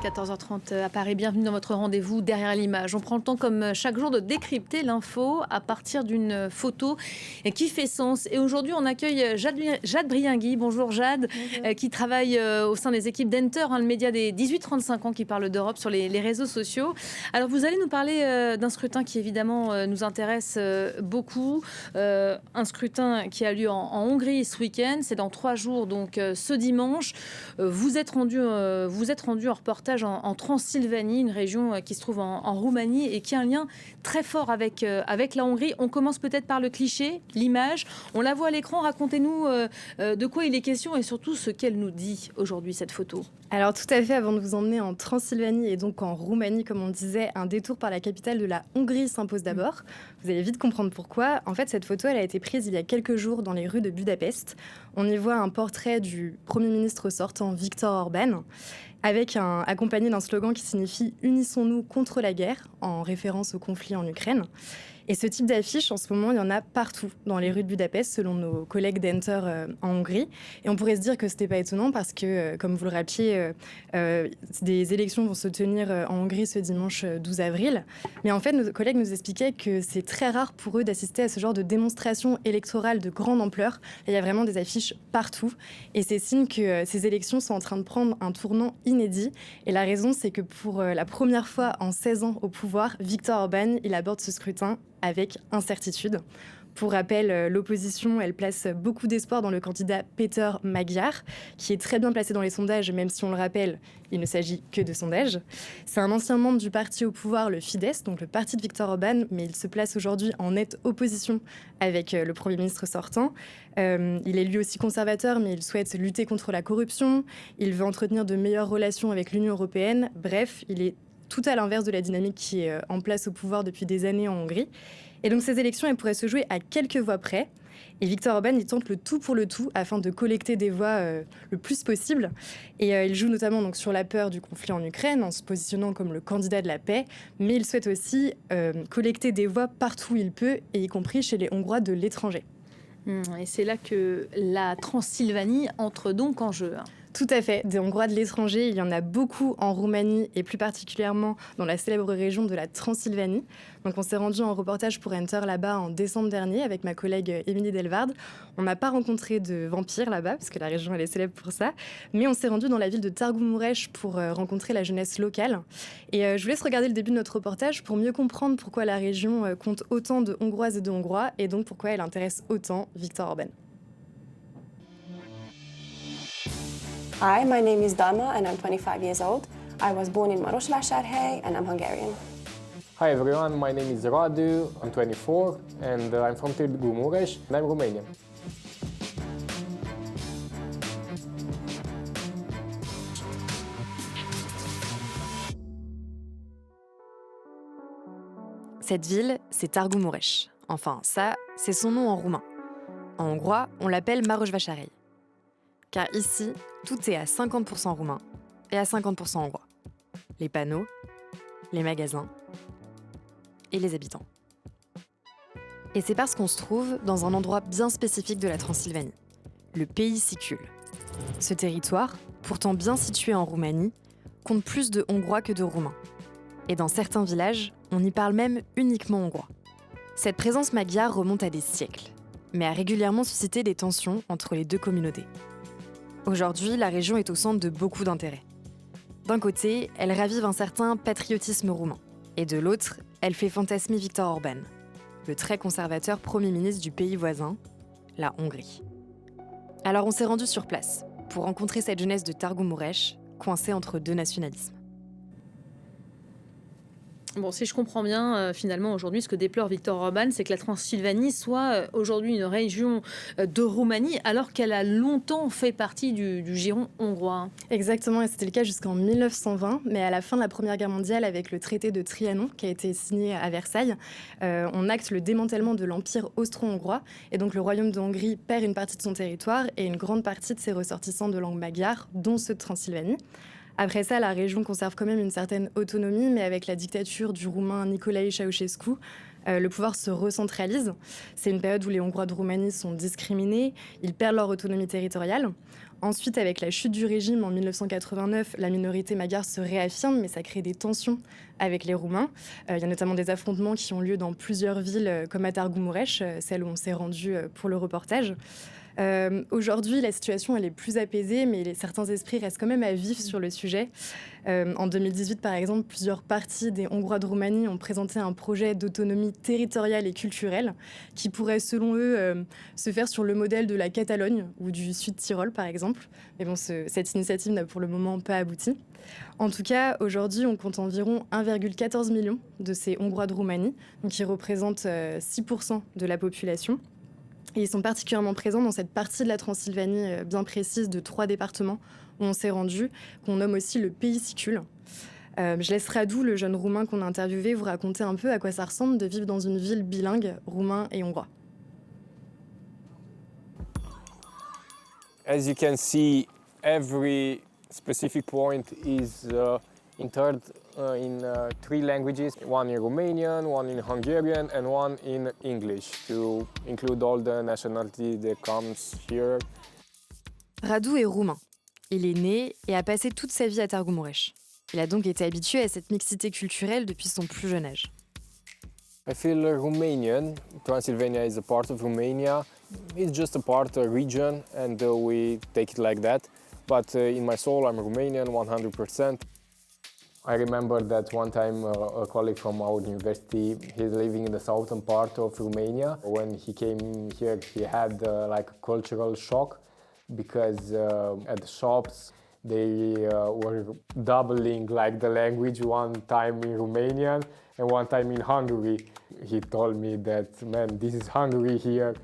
14h30 à Paris, bienvenue dans votre rendez-vous Derrière l'image. On prend le temps comme chaque jour de décrypter l'info à partir d'une photo qui fait sens. Et aujourd'hui, on accueille Jade Briingui. Bonjour Jade, qui travaille au sein des équipes d'Enter, le média des 18-35 ans qui parle d'Europe sur les réseaux sociaux. Alors vous allez nous parler d'un scrutin qui évidemment nous intéresse beaucoup. Un scrutin qui a lieu en Hongrie ce week-end. C'est dans 3 jours, donc ce dimanche. Vous êtes rendu en reportage en Transylvanie, une région qui se trouve en Roumanie et qui a un lien très fort avec la Hongrie. On commence peut-être par le cliché, l'image. On la voit à l'écran. Racontez-nous de quoi il est question et surtout ce qu'elle nous dit aujourd'hui, cette photo. Alors tout à fait, avant de vous emmener en Transylvanie et donc en Roumanie, comme on disait, un détour par la capitale de la Hongrie s'impose d'abord. Vous allez vite comprendre pourquoi. En fait, cette photo, elle a été prise il y a quelques jours dans les rues de Budapest. On y voit un portrait du Premier ministre sortant, Viktor Orban, accompagné d'un slogan qui signifie « Unissons-nous contre la guerre », en référence au conflit en Ukraine. Et ce type d'affiche, en ce moment, il y en a partout dans les rues de Budapest, selon nos collègues d'Enter en Hongrie. Et on pourrait se dire que ce n'était pas étonnant parce que, comme vous le rappeliez, des élections vont se tenir en Hongrie ce dimanche 12 avril. Mais en fait, nos collègues nous expliquaient que c'est très rare pour eux d'assister à ce genre de démonstration électorale de grande ampleur. Et il y a vraiment des affiches partout. Et c'est signe que ces élections sont en train de prendre un tournant inédit. Et la raison, c'est que pour la première fois en 16 ans au pouvoir, Viktor Orban, il aborde ce scrutin avec incertitude. Pour rappel, l'opposition, elle place beaucoup d'espoir dans le candidat Péter Magyar, qui est très bien placé dans les sondages, même si on le rappelle, il ne s'agit que de sondages. C'est un ancien membre du parti au pouvoir, le Fidesz, donc le parti de Viktor Orban, mais il se place aujourd'hui en nette opposition avec le Premier ministre sortant. Il est lui aussi conservateur, mais il souhaite lutter contre la corruption. Il veut entretenir de meilleures relations avec l'Union européenne. Bref, il est tout à l'inverse de la dynamique qui est en place au pouvoir depuis des années en Hongrie. Et donc ces élections, elles pourraient se jouer à quelques voix près. Et Viktor Orban, il tente le tout pour le tout afin de collecter des voix le plus possible. Et il joue notamment donc, sur la peur du conflit en Ukraine, en se positionnant comme le candidat de la paix. Mais il souhaite aussi collecter des voix partout où il peut, et y compris chez les Hongrois de l'étranger. Et c'est là que la Transylvanie entre donc en jeu. Tout à fait. Des Hongrois de l'étranger, il y en a beaucoup en Roumanie et plus particulièrement dans la célèbre région de la Transylvanie. Donc on s'est rendu en reportage pour Enter là-bas en décembre dernier avec ma collègue Émilie Delvard. On n'a pas rencontré de vampires là-bas parce que la région elle est célèbre pour ça, mais on s'est rendu dans la ville de Târgu Mureș pour rencontrer la jeunesse locale. Et je vous laisse regarder le début de notre reportage pour mieux comprendre pourquoi la région compte autant de Hongroises et de Hongrois et donc pourquoi elle intéresse autant Viktor Orban. Hi, my name is Dalma and I'm 25 years old. I was born in Marosvásárhely and I'm Hungarian. Hi everyone, my name is Radu, I'm 24 and I'm from Târgu Mureș and I'm Romanian. Cette ville, c'est Târgu Mureș. Enfin, ça, c'est son nom en roumain. En hongrois, on l'appelle Marosvásárhely. Car ici, tout est à 50% roumain et à 50% hongrois. Les panneaux, les magasins et les habitants. Et c'est parce qu'on se trouve dans un endroit bien spécifique de la Transylvanie, le pays sicule. Ce territoire, pourtant bien situé en Roumanie, compte plus de Hongrois que de Roumains. Et dans certains villages, on y parle même uniquement hongrois. Cette présence magyare remonte à des siècles, mais a régulièrement suscité des tensions entre les deux communautés. Aujourd'hui, la région est au centre de beaucoup d'intérêts. D'un côté, elle ravive un certain patriotisme roumain. Et de l'autre, elle fait fantasmer Viktor Orban, le très conservateur Premier ministre du pays voisin, la Hongrie. Alors on s'est rendu sur place pour rencontrer cette jeunesse de Târgu Mureș, coincée entre deux nationalismes. Bon, si je comprends bien, finalement, aujourd'hui, ce que déplore Viktor Orban, c'est que la Transylvanie soit aujourd'hui une région de Roumanie, alors qu'elle a longtemps fait partie du giron hongrois. Exactement, et c'était le cas jusqu'en 1920, mais à la fin de la Première Guerre mondiale, avec le traité de Trianon, qui a été signé à Versailles, on acte le démantèlement de l'Empire austro-hongrois, et donc le Royaume de Hongrie perd une partie de son territoire et une grande partie de ses ressortissants de langue magyare, dont ceux de Transylvanie. Après ça, la région conserve quand même une certaine autonomie, mais avec la dictature du Roumain Nicolae Ceausescu, le pouvoir se recentralise. C'est une période où les Hongrois de Roumanie sont discriminés, ils perdent leur autonomie territoriale. Ensuite, avec la chute du régime en 1989, la minorité magare se réaffirme, mais ça crée des tensions avec les Roumains. Il y a notamment des affrontements qui ont lieu dans plusieurs villes, comme à Târgu Mureș, celle où on s'est rendu pour le reportage. Aujourd'hui, la situation elle est plus apaisée, mais certains esprits restent quand même à vif sur le sujet. En 2018, par exemple, plusieurs partis des Hongrois de Roumanie ont présenté un projet d'autonomie territoriale et culturelle qui pourrait, selon eux, se faire sur le modèle de la Catalogne ou du Sud-Tyrol, par exemple. Mais bon, cette initiative n'a pour le moment pas abouti. En tout cas, aujourd'hui, on compte environ 1,14 million de ces Hongrois de Roumanie, donc qui représentent 6% de la population. Et ils sont particulièrement présents dans cette partie de la Transylvanie bien précise de 3 départements où on s'est rendu, qu'on nomme aussi le Pays Sicule. Je laisse Radu, le jeune Roumain qu'on a interviewé, vous raconter un peu à quoi ça ressemble de vivre dans une ville bilingue roumain et hongrois. As you can see, every specific point is entered in 3 languages, one in Romanian, one in Hungarian and one in English to include all the nationality that comes here. Radu est roumain. Il est né et a passé toute sa vie à Târgu Mureș. Il a donc été habitué à cette mixité culturelle depuis son plus jeune âge. I feel Romanian. Transylvania is a part of Romania. It's just a part, a region, and we take it like that. But in my soul, I'm Romanian 100%. I remember that one time a colleague from our university, he's living in the southern part of Romania. When he came here, he had like a cultural shock because at the shops, they were doubling like the language, one time in Romanian and one time in Hungary. He told me that, man, this is Hungary here.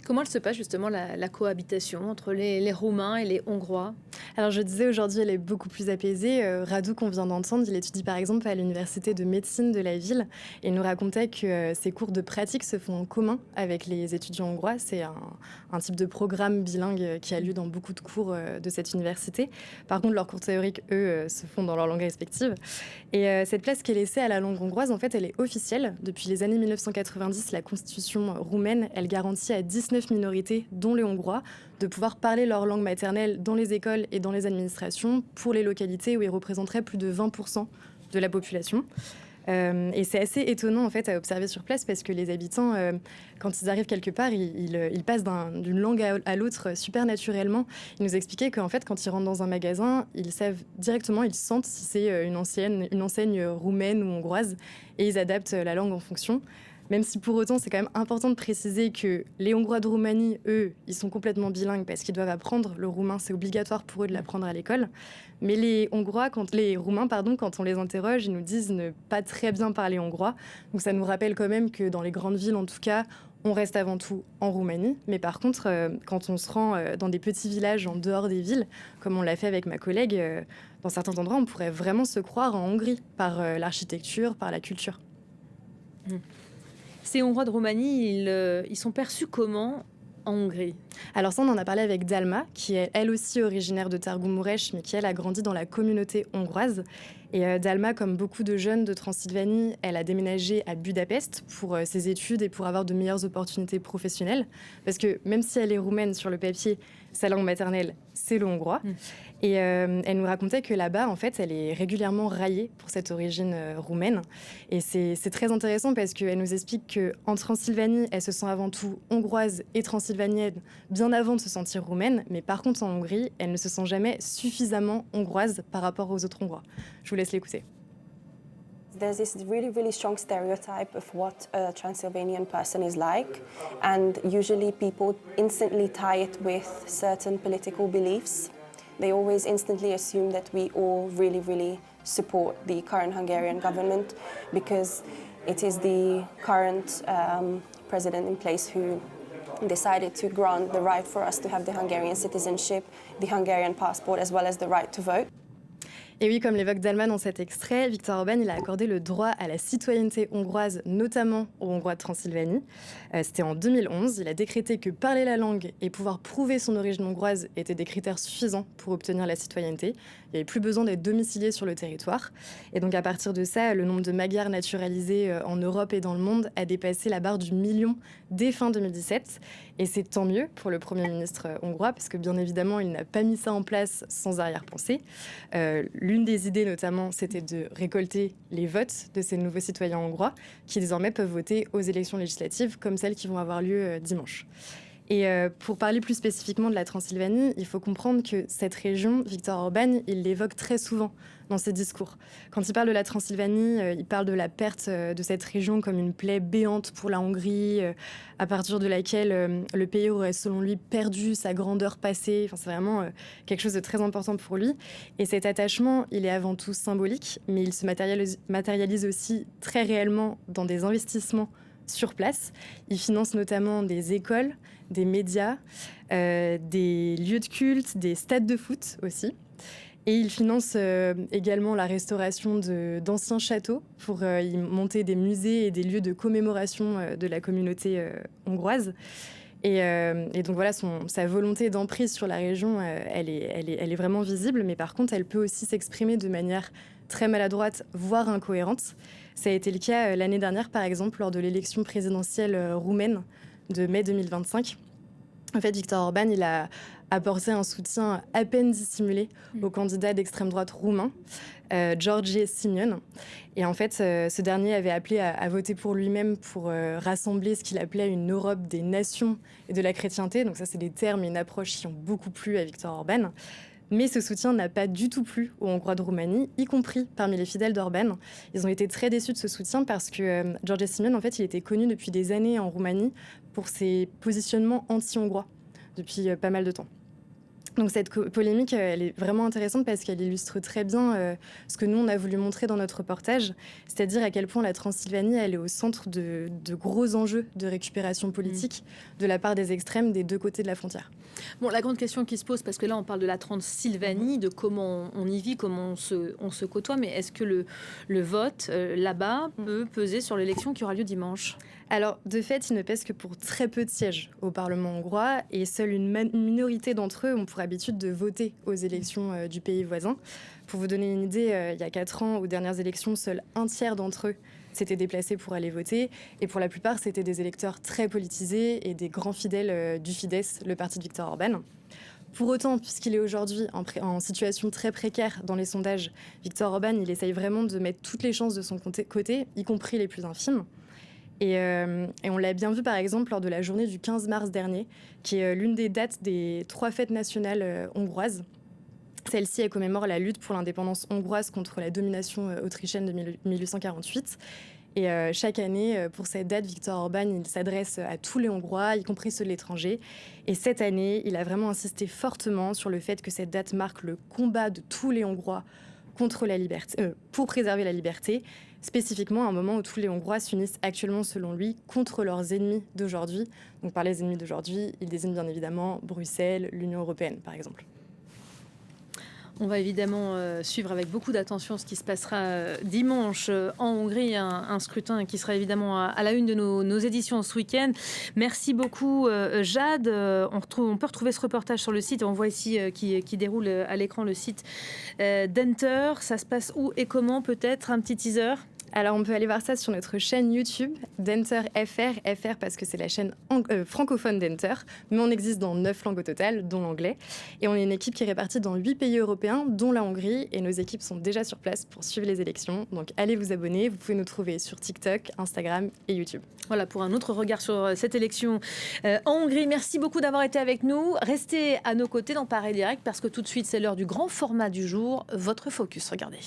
Comment elle se passe justement la cohabitation entre les Roumains et les Hongrois? Alors je disais, aujourd'hui elle est beaucoup plus apaisée. Radu qu'on vient d'entendre, il étudie par exemple à l'université de médecine de la ville et il nous racontait que ses cours de pratique se font en commun avec les étudiants hongrois. C'est un type de programme bilingue qui a lieu dans beaucoup de cours de cette université. Par contre, leurs cours théoriques, eux, se font dans leur langue respective. Et cette place qui est laissée à la langue hongroise, en fait, elle est officielle. Depuis les années 1990, la constitution roumaine, elle garantit à 19 minorités, dont les Hongrois, de pouvoir parler leur langue maternelle dans les écoles et dans les administrations pour les localités où ils représenteraient plus de 20% de la population. Et c'est assez étonnant en fait à observer sur place parce que les habitants, quand ils arrivent quelque part, ils passent d'une langue à l'autre super naturellement. Ils nous expliquaient qu'en fait, quand ils rentrent dans un magasin, ils savent directement, ils sentent si c'est une enseigne roumaine ou hongroise et ils adaptent la langue en fonction. Même si pour autant, c'est quand même important de préciser que les Hongrois de Roumanie, eux, ils sont complètement bilingues parce qu'ils doivent apprendre le roumain. C'est obligatoire pour eux de l'apprendre à l'école. Mais les Roumains, quand on les interroge, ils nous disent ne pas très bien parler hongrois. Donc ça nous rappelle quand même que dans les grandes villes, en tout cas, on reste avant tout en Roumanie. Mais par contre, quand on se rend dans des petits villages en dehors des villes, comme on l'a fait avec ma collègue, dans certains endroits, on pourrait vraiment se croire en Hongrie par l'architecture, par la culture. Ces Hongrois de Roumanie, ils sont perçus comment en Hongrie? Alors ça, on en a parlé avec Dalma, qui est elle aussi originaire de Târgu Mureș, mais qui elle a grandi dans la communauté hongroise. Et Dalma, comme beaucoup de jeunes de Transylvanie, elle a déménagé à Budapest pour ses études et pour avoir de meilleures opportunités professionnelles. Parce que même si elle est roumaine sur le papier, sa langue maternelle, c'est le hongrois. Et elle nous racontait que là-bas, en fait, elle est régulièrement raillée pour cette origine roumaine. Et c'est très intéressant parce qu'elle nous explique qu'en Transylvanie, elle se sent avant tout hongroise et transylvanienne bien avant de se sentir roumaine. Mais par contre, en Hongrie, elle ne se sent jamais suffisamment hongroise par rapport aux autres Hongrois. Je vous laisse l'écouter. There's this really, really strong stereotype of what a Transylvanian person is like, and usually people instantly tie it with certain political beliefs. They always instantly assume that we all really, really support the current Hungarian government because it is the current president in place who decided to grant the right for us to have the Hungarian citizenship, the Hungarian passport, as well as the right to vote. Et oui, comme l'évoque Dalma dans cet extrait, Viktor Orban il a accordé le droit à la citoyenneté hongroise, notamment aux Hongrois de Transylvanie. C'était en 2011. Il a décrété que parler la langue et pouvoir prouver son origine hongroise étaient des critères suffisants pour obtenir la citoyenneté. Il n'y avait plus besoin d'être domicilié sur le territoire. Et donc à partir de ça, le nombre de Magyars naturalisés en Europe et dans le monde a dépassé la barre du million dès fin 2017. Et c'est tant mieux pour le Premier ministre hongrois, parce que bien évidemment, il n'a pas mis ça en place sans arrière-pensée. L'une des idées notamment, c'était de récolter les votes de ces nouveaux citoyens hongrois qui désormais peuvent voter aux élections législatives comme celles qui vont avoir lieu dimanche. Et pour parler plus spécifiquement de la Transylvanie, il faut comprendre que cette région, Viktor Orban, il l'évoque très souvent dans ses discours. Quand il parle de la Transylvanie, il parle de la perte de cette région comme une plaie béante pour la Hongrie, à partir de laquelle le pays aurait, selon lui, perdu sa grandeur passée. Enfin, c'est vraiment quelque chose de très important pour lui. Et cet attachement, il est avant tout symbolique, mais il se matérialise aussi très réellement dans des investissements sur place. Il finance notamment des écoles, des médias, des lieux de culte, des stades de foot aussi. Et il finance également la restauration d'anciens châteaux pour y monter des musées et des lieux de commémoration de la communauté hongroise. Et donc voilà, sa volonté d'emprise sur la région, elle est vraiment visible, mais par contre, elle peut aussi s'exprimer de manière très maladroite, voire incohérente. Ça a été le cas l'année dernière, par exemple, lors de l'élection présidentielle roumaine de mai 2025. En fait, Viktor Orban, il a apporté un soutien à peine dissimulé au candidat d'extrême droite roumain, George Simion. Et en fait, ce dernier avait appelé à voter pour lui-même pour rassembler ce qu'il appelait une Europe des nations et de la chrétienté. Donc ça, c'est des termes et une approche qui ont beaucoup plu à Viktor Orban. Mais ce soutien n'a pas du tout plu aux Hongrois de Roumanie, y compris parmi les fidèles d'Orban. Ils ont été très déçus de ce soutien parce que George Simion, en fait, il était connu depuis des années en Roumanie pour ses positionnements anti-hongrois depuis pas mal de temps. Donc cette polémique, elle est vraiment intéressante parce qu'elle illustre très bien ce que nous, on a voulu montrer dans notre reportage, c'est-à-dire à quel point la Transylvanie, elle est au centre de gros enjeux de récupération politique de la part des extrêmes des deux côtés de la frontière. Bon, la grande question qui se pose, parce que là, on parle de la Transylvanie, de comment on y vit, comment on se côtoie, mais est-ce que le vote là-bas peut peser sur l'élection qui aura lieu dimanche ? Alors, de fait, il ne pèse que pour très peu de sièges au Parlement hongrois et seule une minorité d'entre eux ont pour habitude de voter aux élections du pays voisin. Pour vous donner une idée, il y a 4 ans, aux dernières élections, seul un tiers d'entre eux s'étaient déplacés pour aller voter. Et pour la plupart, c'était des électeurs très politisés et des grands fidèles du Fidesz, le parti de Viktor Orban. Pour autant, puisqu'il est aujourd'hui en situation très précaire dans les sondages, Viktor Orban, il essaye vraiment de mettre toutes les chances de son côté, y compris les plus infimes. Et on l'a bien vu par exemple lors de la journée du 15 mars dernier, qui est l'une des dates des 3 fêtes nationales hongroises. Celle-ci, elle commémore la lutte pour l'indépendance hongroise contre la domination autrichienne de 1848. Et chaque année, pour cette date, Viktor Orban, il s'adresse à tous les Hongrois, y compris ceux de l'étranger. Et cette année, il a vraiment insisté fortement sur le fait que cette date marque le combat de tous les Hongrois contre la liberté, pour préserver la liberté, spécifiquement à un moment où tous les Hongrois s'unissent actuellement, selon lui, contre leurs ennemis d'aujourd'hui. Donc par les ennemis d'aujourd'hui, il désigne bien évidemment Bruxelles, l'Union européenne, par exemple. On va évidemment suivre avec beaucoup d'attention ce qui se passera dimanche en Hongrie, un scrutin qui sera évidemment à la une de nos éditions ce week-end. Merci beaucoup Jade. On peut retrouver ce reportage sur le site. On voit ici qui déroule à l'écran le site d'Enter. Ça se passe où et comment, peut-être un petit teaser ? Alors, on peut aller voir ça sur notre chaîne YouTube, d'Enter FR parce que c'est la chaîne francophone d'Enter, mais on existe dans 9 langues au total, dont l'anglais. Et on est une équipe qui est répartie dans 8 pays européens, dont la Hongrie, et nos équipes sont déjà sur place pour suivre les élections. Donc, allez vous abonner, vous pouvez nous trouver sur TikTok, Instagram et YouTube. Voilà, pour un autre regard sur cette élection en Hongrie. Merci beaucoup d'avoir été avec nous. Restez à nos côtés dans Paris Direct, parce que tout de suite, c'est l'heure du grand format du jour, votre focus. Regardez.